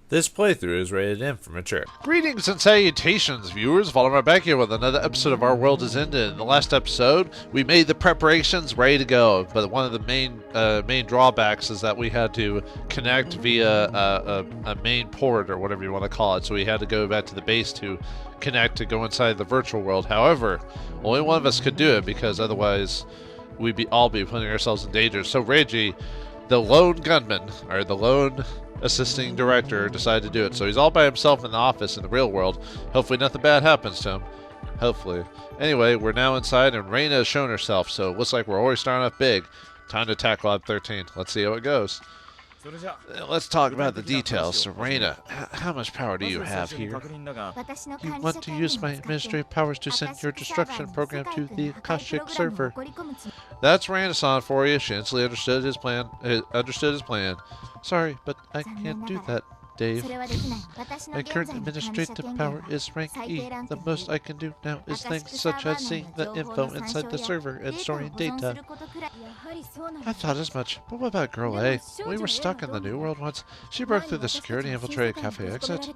This playthrough is rated M for mature. Greetings and salutations, viewers. Vauldemare back here with another episode of Our World is Ended. In the last episode, we made the preparations ready to go, but one of the main drawbacks is that we had to connect via a main port, or whatever you want to call it. So we had to go back to the base to connect to go inside the virtual world. However, only one of us could do it because otherwise we'd all be putting ourselves in danger. So Reiji, the lone gunman, or the lone assisting director, decided to do it. So he's all by himself in the office in the real world. Hopefully nothing bad happens to him. Hopefully. Anyway, we're now inside and Reina has shown herself, so it looks like we're already starting off big. Time to attack Lab 13. Let's see how it goes. Let's talk about the details. So Reina, how much power do you have here? You want to use my administrative powers to send your destruction program to the Akashic server. That's Reina-san for you. She instantly understood his plan. Sorry, but I can't do that, Dave. My current administrative power is rank E. The most I can do now is things such as seeing the info inside the server and storing data. I thought as much, but what about Girl A? We were stuck in the New World once. She broke through the security infiltrated cafe exit.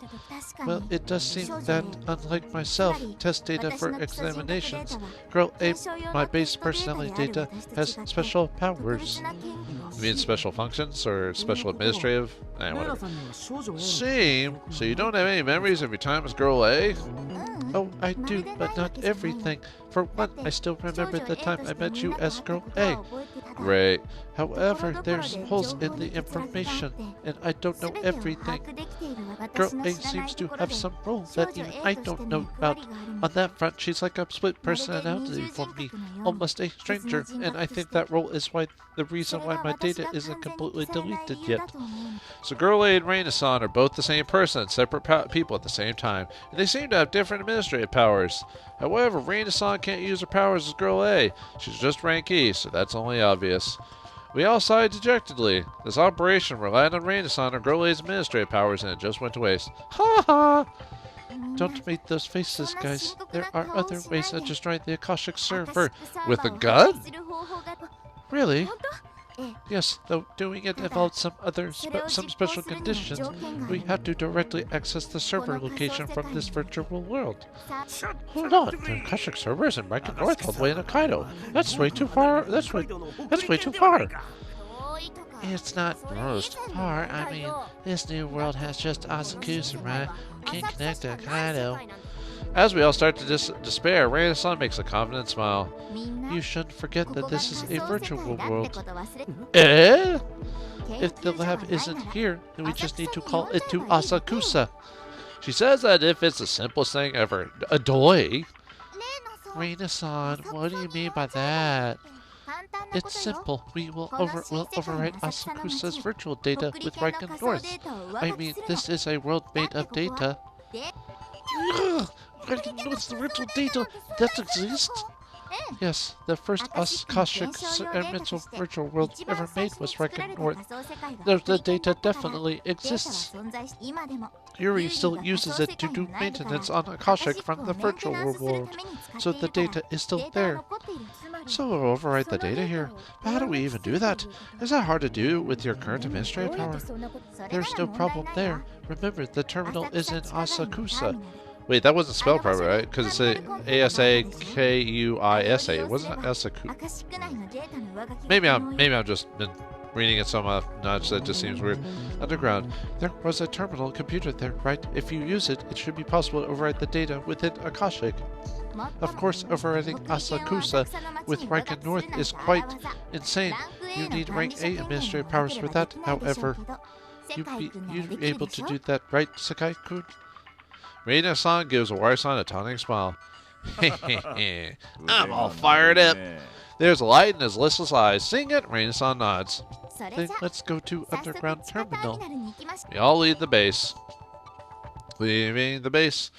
Well, it does seem that, unlike myself, test data for examinations, Girl A, my base personality data, has special powers. You mean special functions or special administrative? Whatever. Same. So you don't have any memories of your time as Girl A? Oh, I do, but not everything. For one, I still remember the time I met you as Girl A. Great. However, there's holes in the information, and I don't know everything. Girl A seems to have some role that even I don't know about. On that front, she's like a split personality for me, almost a stranger, and I think that role is the reason why my data isn't completely deleted yet. So Girl A and Reina-san are both the same person, separate people at the same time, and they seem to have different administrative powers. However, Reina-san can't use her powers as Girl A. She's just rank E, so that's only obvious. We all sighed dejectedly. This operation relied on Reina-san or Girl A's administrative powers, and it just went to waste. Ha ha! Don't make those faces, guys. There are other ways of destroying the Akashic server. With a gun? Really? Yes, though doing it involves some special conditions. We have to directly access the server location from this virtual world. Hold on, the Akashic server is in Riken North, all the way in Hokkaido. That's way too far. That's way too far. It's not most far. I mean, this new world has just Asakusa, right? We can't connect to Hokkaido. As we all start to despair, Reina-san makes a confident smile. You shouldn't forget that this is a virtual world. Eh? If the lab isn't here, then we just need to call it to Asakusa. She says that if it's the simplest thing ever. Adoy? Reina-san, what do you mean by that? It's simple. We'll overwrite Asakusa's virtual data with Riken North. I mean, this is a world made of data. Riken North's the virtual data that exists? Yes, the first Akashic mental virtual world ever made was Riken North. The data definitely exists. Yuri still uses it to do maintenance on Akashic from the virtual world, so the data is still there. So we'll overwrite the data here. But how do we even do that? Is that hard to do with your current administrative power? There's no problem there. Remember, the terminal is in Asakusa. Wait, that wasn't spelled properly, right? Because it's A-S-A-K-U-I-S-A. It wasn't Asakusa. Maybe I'm just been reading it so much that it just seems weird. Underground. There was a terminal computer there, right? If you use it, it should be possible to overwrite the data within Akashic. Of course, overwriting Asakusa with Riken North is quite insane. You need rank A administrative powers for that, however. You'd be able to do that, right, Sakai-kun? Reina-san gives W.O.R.L.D a taunting smile. I'm all fired up. There's a light in his listless eyes. Seeing it, Reina-san nods. Then let's go to Underground Terminal. We all leave the base. Leaving the base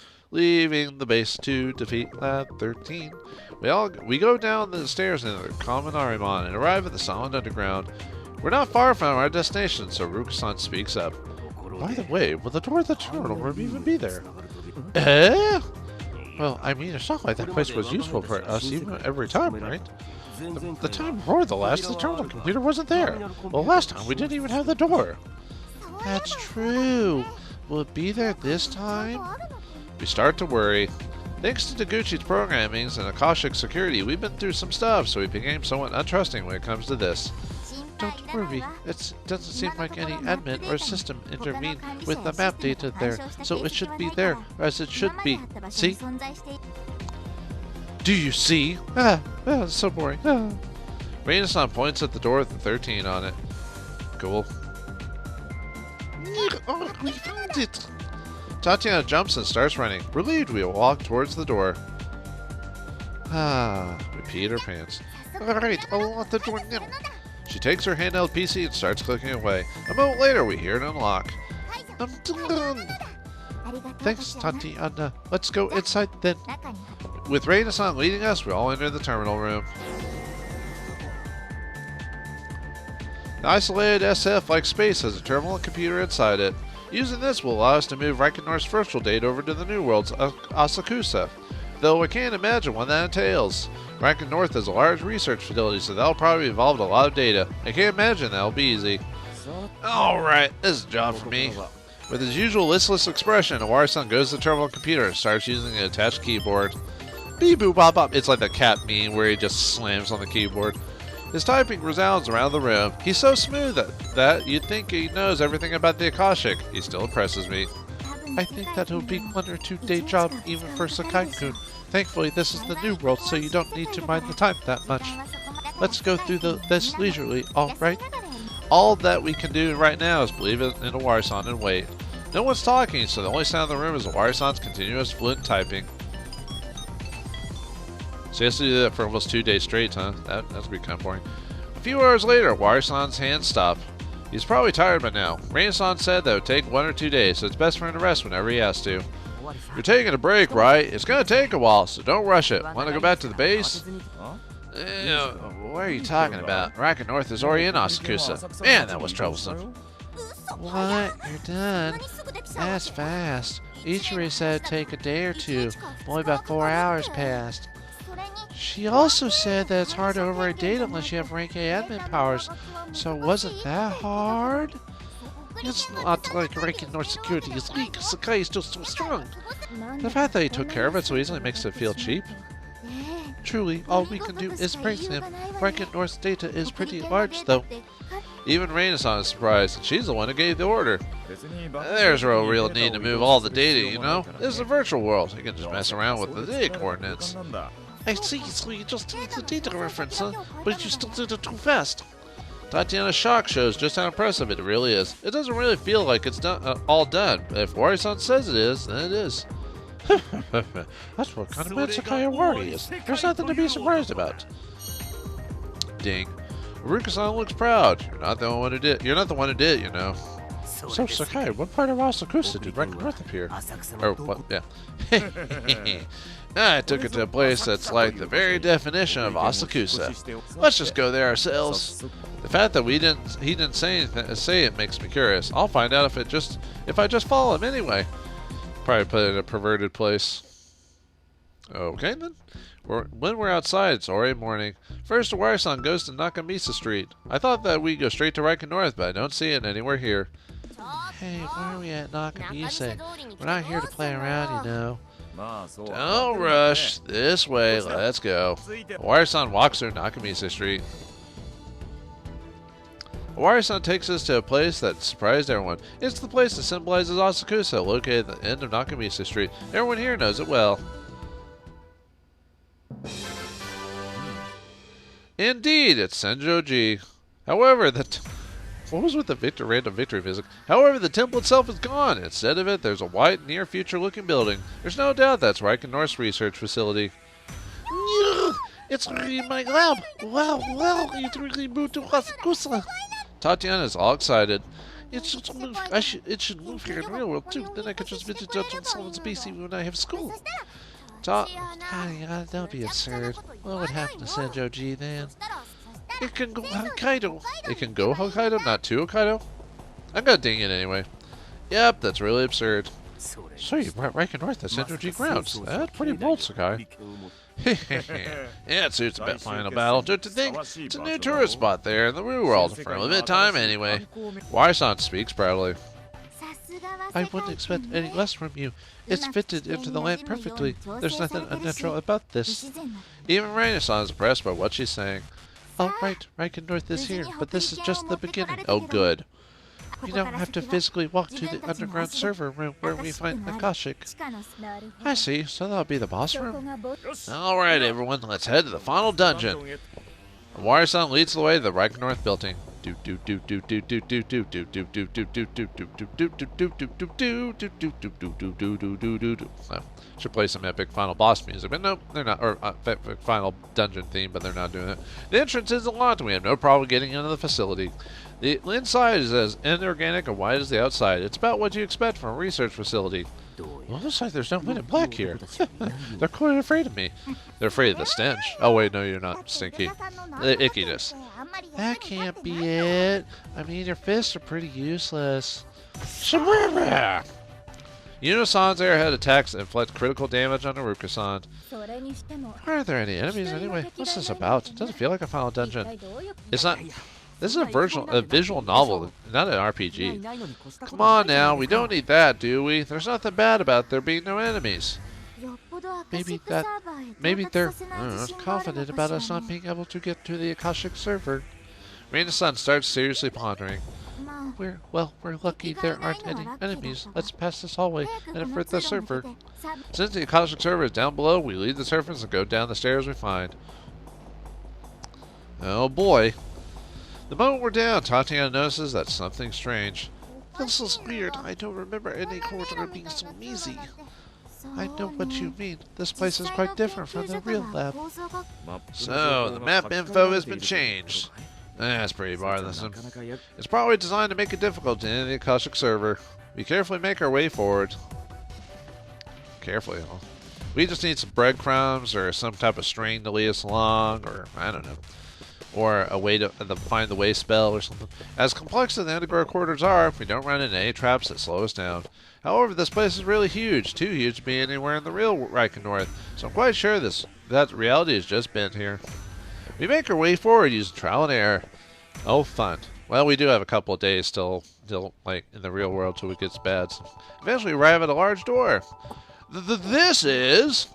to defeat Lab 13. We go down the stairs into the common Arimon and arrive at the solid underground. We're not far from our destination, so Ruka-san speaks up. By the way, will the door of the terminal room even be there? Eh? Well, I mean, it's not like that place was useful for us every time, right? The time before the terminal computer wasn't there. Well, last time we didn't even have the door. That's true. Will it be there this time? We start to worry. Thanks to Taguchi's programmings and Akashic security, we've been through some stuff, so we became somewhat untrusting when it comes to this. Don't worry, it doesn't seem like any admin or system intervened with the map data there, so it should be there, as it should be. See? Do you see? It's so boring. Reina-san points at the door with the 13 on it. Cool. Oh, we found it! Tatiana jumps and starts running. Relieved, we walk towards the door. We peed our pants. Alright, I'll unlock the door now. She takes her handheld PC and starts clicking away. A moment later, we hear it unlock. I'm done! Thanks, Tatiana. Let's go inside then. With Reina-san leading us, we all enter the terminal room. The isolated SF-like space has a terminal and computer inside it. Using this will allow us to move Reichennorth's virtual data over to the new world's Asakusa, though I can't imagine what that entails. Reichennorth is a large research facility, so that'll probably involve a lot of data. I can't imagine that'll be easy. Alright, this is a job for me. With his usual listless expression, Iwari-san goes to the terminal computer and starts using an attached keyboard. Beep boop bop bop. It's like the cat meme where he just slams on the keyboard. His typing resounds around the room. He's so smooth that you'd think he knows everything about the Akashic. He still impresses me. I think that it would be 1 or 2 day job even for Sakai-kun. Thankfully, this is the new world, so you don't need to mind the time that much. Let's go through this leisurely, alright? All that we can do right now is believe in Iwari-san and wait. No one's talking, so the only sound in the room is Iwari-san's continuous fluent typing. So he has to do that for almost 2 days straight, huh? That's gonna be kind of boring. A few hours later, Iwari-san's hands stop. He's probably tired by now. Reina-san said that it would take 1 or 2 days, so it's best for him to rest whenever he has to. You're taking a break, right? It's gonna take a while, so don't rush it. Want to go back to the base? What are you talking about? Reichennorth is already in Asakusa. Man, that was troublesome. What? You're done? That's fast. Ichiri said it'd take a day or 2. Only about 4 hours passed. She also said that it's hard to override data unless you have rank A admin powers, so it wasn't that hard? It's not like Reichennorth security is weak. Sakai is just so strong. The fact that he took care of it so easily makes it feel cheap. Truly, all we can do is praise him. Reichennorth's data is pretty large, though. Even Reina-san is surprised, and she's the one who gave the order. There's no real need to move all the data, you know? This is a virtual world. You can just mess around with the data coordinates. I see, so you just need the data reference, huh? But you still did it too fast. Tatiana's shock shows just how impressive it really is. It doesn't really feel like it's done, all done, but if Iwari-san says it is, then it is. That's what kind of man Sakai Iwari is. There's nothing to be surprised about. Ding. Haruka-san looks proud. You're not the one who did. You're not the one who did, you know. So Sakai, what part of Asakusa did Reichennorth appear? Or what? Yeah. I took it to a place that's like the very definition of Asakusa. Let's just go there ourselves. The fact that he didn't say it makes me curious. I'll find out if I just follow him anyway. Probably put it in a perverted place. Okay then. When we're outside, it's already morning. First, Iwari-san goes to Nakamisa Street. I thought that we'd go straight to Reichennorth, but I don't see it anywhere here. Hey, why are we at Nakamisa? We're not here to play around, you know. Don't rush. This way. Let's go. Iwari-san walks through Nakamisa Street. Iwari-san takes us to a place that surprised everyone. It's the place that symbolizes Asakusa, located at the end of Nakamisa Street. Everyone here knows it well. Indeed, it's Senjoji. However, what was with the random victory music? However, the temple itself is gone. Instead of it, there's a white, near-future-looking building. There's no doubt that's Reichennorth's research facility. It's really my lab. Wow, it really moved to Asakusa. Tatiana is all excited. It should move here in the real world too. Then I could just visit Judgement someone's PC when I have school. Don't be absurd. What would happen to Senjoji then? It can go Hokkaido. It can go Hokkaido, not to Hokkaido? I'm gonna ding it anyway. Yep, that's really absurd. So you brought Reichennorth to Senjoji grounds. That's pretty bold, Sakai. Yeah, it suits a final battle. To think, it's a new tourist spot there in the New World for a limited time anyway. Iwari-san speaks proudly. I wouldn't expect any less from you. It's fitted into the land perfectly. There's nothing unnatural about this. Even Renaissance is impressed by what she's saying. Oh, right, Riken North is here, but this is just the beginning. Oh, good. We don't have to physically walk to the underground server room where we find Akashic. I see, so that'll be the boss room. Alright, everyone, let's head to the final dungeon. The wire sound leads the way to the Riken North building. Should play some epic final boss music, but no, they're not. Or epic final dungeon theme, but they're not doing it. The entrance isn't locked, and we have no problem getting into the facility. The inside is as inorganic and wide as the outside. It's about what you expect from a research facility. Well, looks like there's no men in black here. They're quite afraid of me. They're afraid of the stench. Oh wait, no, you're not, Stinky. The ickiness. That can't be it. I mean, your fists are pretty useless. Unisan's airhead attacks inflict critical damage on Aruka-san. Are there any enemies anyway? What's this about? It doesn't feel like a final dungeon. It's not. This is a visual novel, not an RPG. Come on now, we don't need that, do we? There's nothing bad about there being no enemies. Maybe they're confident about us not being able to get to the Akashic server. Reina-san starts seriously pondering. We're lucky there aren't any enemies. Let's pass this hallway and avert the server. Since the Akashic server is down below, we leave the surface and go down the stairs we find. Oh boy. The moment we're down, Tatiana notices that something's strange. This is weird. I don't remember any corridor being so easy. I know what you mean. This place is quite different from the real lab. So, the map info has been changed. That's pretty bothersome. It's probably designed to make it difficult to enter the Akashic server. We carefully make our way forward. Carefully, huh? We just need some breadcrumbs or some type of string to lead us along, or I don't know. Or a way to find the way spell or something. As complex as the underground corridors are, we don't run into any traps that slow us down. However, this place is really huge, too huge to be anywhere in the real Riken North, so I'm quite sure that reality has just been here. We make our way forward using trial and error. Oh, fun. Well, we do have a couple of days still like, in the real world till it gets bad. So eventually we arrive at a large door. This is...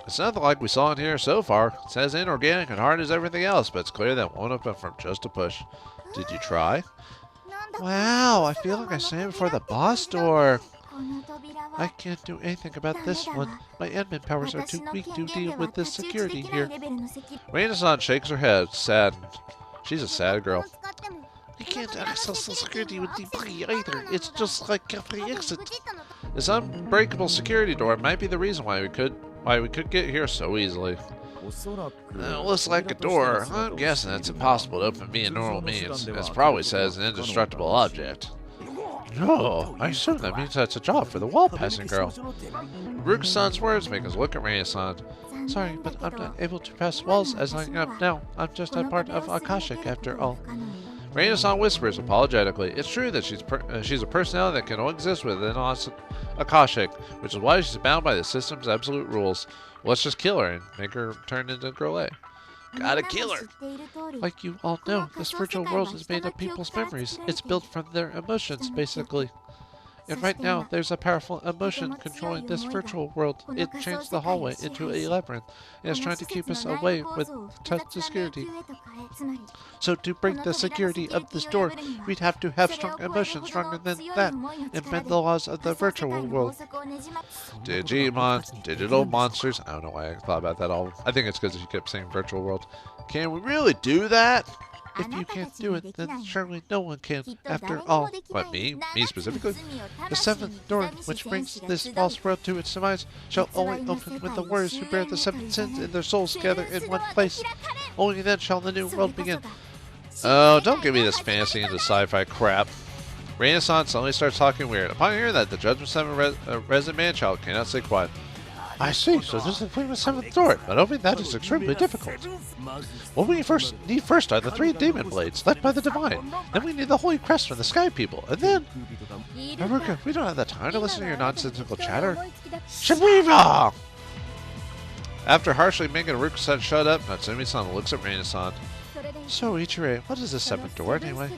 It's nothing like we saw in here so far. It says inorganic and hard as everything else, but it's clear that won't open from just a push. Did you try? Wow, I feel like I stand before the boss door. I can't do anything about this one. My admin powers are too weak to deal with this security here. Reina-san shakes her head, saddened. She's a sad girl. I can't access the security with debuggy either. It's just like every exit. This unbreakable security door might be the reason why we could get here so easily. Looks like a door. I'm guessing it's impossible to open via normal means. It probably says an indestructible object. No, I assume that means that's a job for the wall-passing girl. Aruka-san's words make us look at Reina-san. Sorry, but I'm not able to pass walls as I am now. I'm just a part of Akashic after all. Reina-san whispers apologetically. It's true that she's a personality that can only exist within Akashic, which is why she's bound by the system's absolute rules. Let's just kill her and make her turn into Girl A. Gotta kill her! Like you all know, this virtual world is made of people's memories. It's built from their emotions, basically. And right now, there's a powerful emotion controlling this virtual world. It changed the hallway into a labyrinth, and is trying to keep us away with touch security. So to break the security of this door, we'd have to have strong emotions stronger than that, and bend the laws of the virtual world. Digimon, digital monsters. I don't know why I thought about that all. I think it's because you kept saying virtual world. Can we really do that? If you can't do it, then surely no one can, after all. What, me? Me specifically? The seventh door, which brings this false world to its demise, shall only open when the warriors who bear the seven sins in their souls gather in one place. Only then shall the new world begin. Oh, don't give me this fantasy into sci-fi crap. Reina-san suddenly starts talking weird. Upon hearing that, the Judgement 7 resident man-child cannot stay quiet. I see, so this is the famous seventh door, but opening that is extremely difficult. What we need first are the three demon blades, led by the divine. Then we need the holy crest from the sky people, and then... Haruka, we don't have the time to listen to your nonsensical chatter. Shibuya! After harshly making Haruka-san shut up, Natsumi-san looks at Reina-san. So, Ichire, what is the seventh door anyway?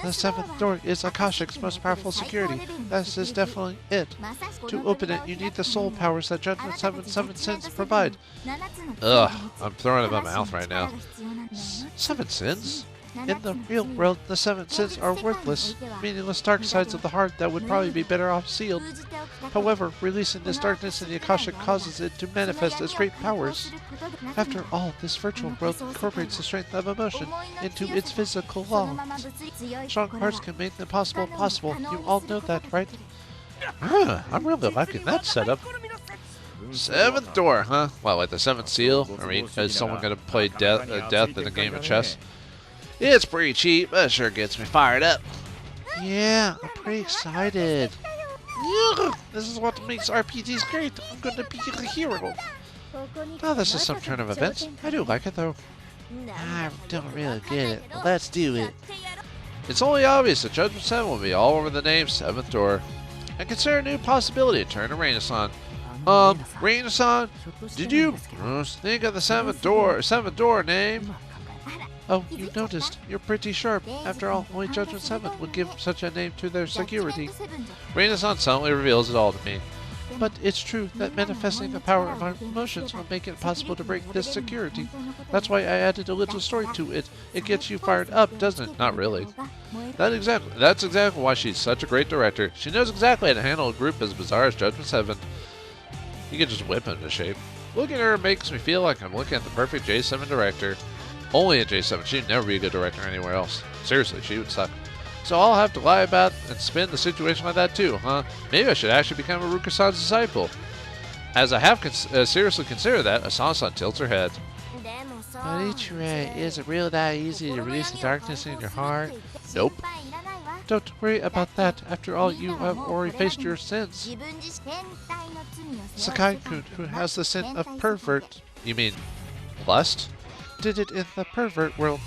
The seventh door is Akashic's most powerful security. This is definitely it. To open it, you need the soul powers that Judgment 7 sins provide. Ugh, I'm throwing up in my mouth right now. 7 sins? In the real world, the 7 sins are worthless, meaningless dark sides of the heart that would probably be better off sealed. However, releasing this darkness in the Akashic causes it to manifest as great powers. After all, this virtual world incorporates the strength of emotion into its physical law. Strong hearts can make the impossible possible. You all know that, right? I'm really liking that setup. 7th door, huh? Well, like the 7th seal? I mean, is someone going to play death in a game of chess? It's pretty cheap, but it sure gets me fired up. Yeah, I'm pretty excited. Yeah, this is what makes RPGs great. I'm going to be a hero. Oh, this is some turn of events. I do like it, though. I don't really get it. Let's do it. It's only obvious that Judgment 7 will be all over the name 7th door. And consider a new possibility to turn to Reina-san. Reina-san, did you think of the 7th door name? Oh, you noticed. You're pretty sharp. After all, only Judgment 7 would give such a name to their security. Reina-san suddenly reveals it all to me. But it's true that manifesting the power of our emotions will make it possible to break this security. That's why I added a little story to it. It gets you fired up, doesn't it? Not really. That's exactly why she's such a great director. She knows exactly how to handle a group as bizarre as Judgment 7. You can just whip him into shape. Looking at her makes me feel like I'm looking at the perfect J7 director. Only at J7. She'd never be a good director anywhere else. Seriously, she would suck. So I'll have to lie about and spin the situation like that too, huh? Maybe I should actually become a Ruka-san's disciple. As I have seriously considered that, Asana-san tilts her head. But Ichire, is it really that easy to release the darkness in your heart? Nope. Don't worry about that. After all, you have already faced your sins. Sakai-kun, who has the sin of pervert, you mean lust, did it in the pervert world.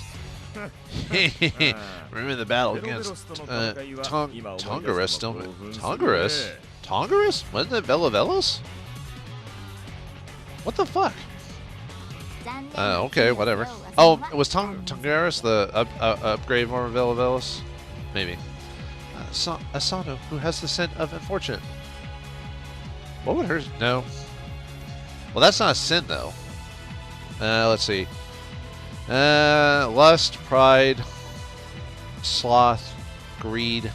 Remember the battle against Tongaris? Tongaris? Tongaris? Wasn't it Velavelos? What the fuck? Okay, whatever. Oh, was Tongaris the upgrade over Velavelos? Maybe. Asano, who has the sin of unfortunate. What would hers? No. Well, that's not a sin, though. Let's see. Lust, pride, sloth, greed.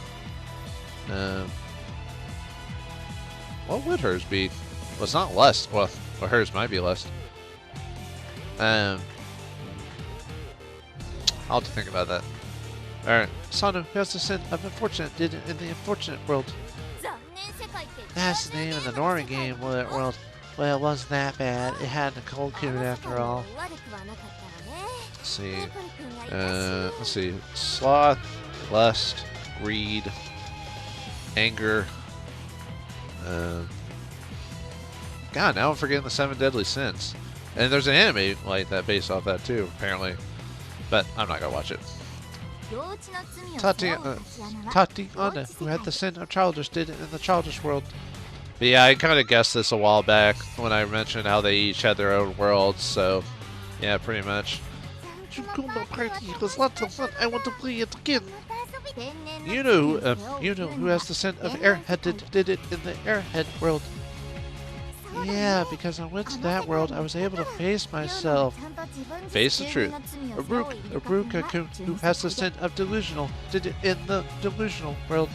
What would hers be? Well, it's not lust. Well, hers might be lust. I'll have to think about that. Alright. Sanu, who has the sin of unfortunate, did it in the unfortunate world. That's the name of the Norman game world. Well, it wasn't that bad. It had a cold cube after all. Let's see. Let's see. Sloth, lust, greed, anger. God, now I'm forgetting the 7 deadly sins. And there's an anime like that based off that too, apparently. But I'm not gonna watch it. Tatiana, who had the sin of childish, did it in the childish world. But yeah, I kind of guessed this a while back when I mentioned how they each had their own worlds, so yeah, pretty much. Party was lots of fun. I want to play it again. You know who has the sin of airhead did it in the airhead world. Yeah, because I went to that world, I was able to face myself. Face the truth. Aruka, who has the sin of delusional, did it in the delusional world.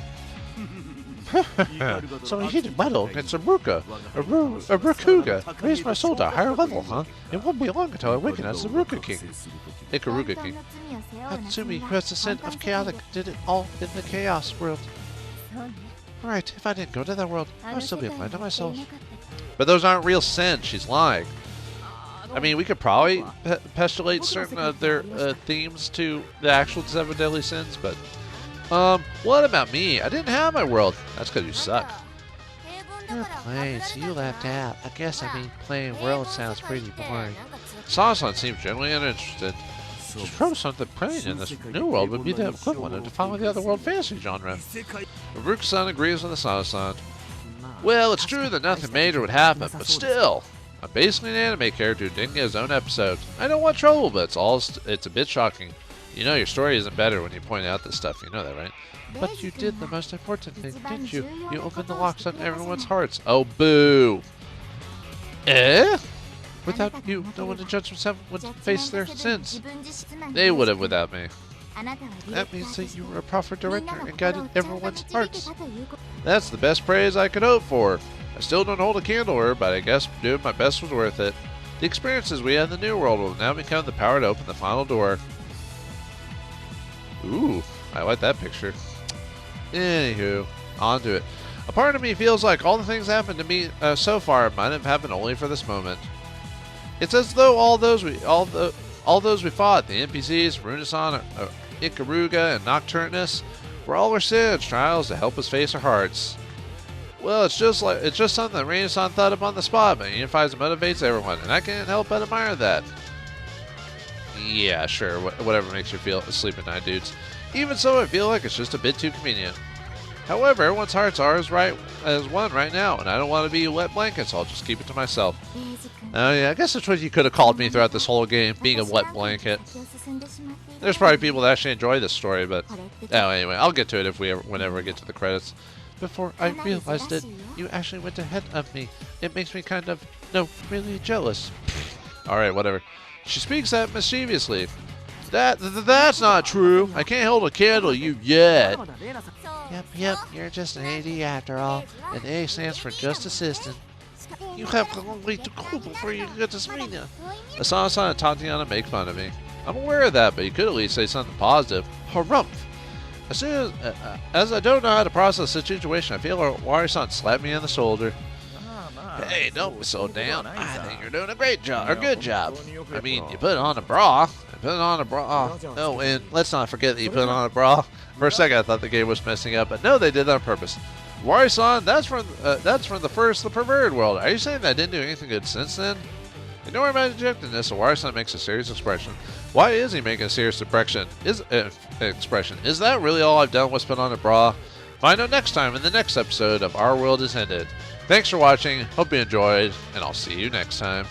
So he did battle against Aruka. Arukuga raised my soul to a higher level, huh? It won't be long until I awaken as the Ruka King. Ikaruga King. Hatsumi, who has the sin of chaotic, did it all in the chaos world. Right, if I didn't go to that world, I would still be lying to myself. But those aren't real sins, she's lying. I mean, we could probably postulate certain of their themes to the actual 7 deadly sins, but what about me? I didn't have my world. That's because you suck. You're playing, so you left out. I guess playing world sounds pretty boring. Sasan seems generally uninterested. Just probably something playing in this new world would be the equivalent of following the other world fantasy genre. Aruka-san agrees with Asana-san. Well, it's true that nothing major would happen, but still, I'm basically an anime character who didn't get his own episode. I don't want trouble, but it's a bit shocking. You know your story isn't better when you point out this stuff. You know that, right? But you did the most important thing, didn't you? You opened the locks on everyone's hearts. Oh, boo! Eh? Without you, no one in Judgment would face their sins. They would have without me. That means that you were a proper director and guided everyone's hearts. That's the best praise I could hope for. I still don't hold a candle to her, but I guess doing my best was worth it. The experiences we had in the New World will now become the power to open the final door. Ooh, I like that picture. Anywho, on to it. A part of me feels like all the things that happened to me so far might have happened only for this moment. It's as though all those we fought, the NPCs, Runasan, Ikaruga, and Nocturnus, were all our sins, trials to help us face our hearts. Well, it's just something that Runasan thought up on the spot, but it unifies and motivates everyone, and I can't help but admire that. Yeah, sure, whatever makes you feel asleep at night, dudes. Even so, I feel like it's just a bit too convenient. However, everyone's hearts are as one right now, and I don't want to be a wet blanket, so I'll just keep it to myself. Oh yeah, I guess that's what you could have called me throughout this whole game, being a wet blanket. There's probably people that actually enjoy this story, but anyway, I'll get to it whenever I get to the credits. Before I realized it, you actually went ahead of me. It makes me kind of, really jealous. Alright, whatever. She speaks that mischievously. That's not true. I can't hold a candle to you yet. Yep, you're just an AD after all. And A stands for just assistant. You have a long way to go before you get to Smina. Asana and Tatiana make fun of me. I'm aware of that, but you could at least say something positive. Harumph! As I don't know how to process the situation, I feel like Wari-san slapped me on the shoulder. Hey, don't be so down. I think you're doing a great job, or good job. I mean, you put on a bra. Oh, and let's not forget that you put on a bra. For a second, I thought the game was messing up, but no, they did that on purpose. Wari-san, that's from the perverted world. Are you saying that I didn't do anything good since then? Ignoring my dejectedness, Wari-san makes a serious expression. Why is he making a serious expression? Is that really all I've done was put on a bra? Find out next time in the next episode of Our World Is Ended. Thanks for watching, hope you enjoyed, and I'll see you next time.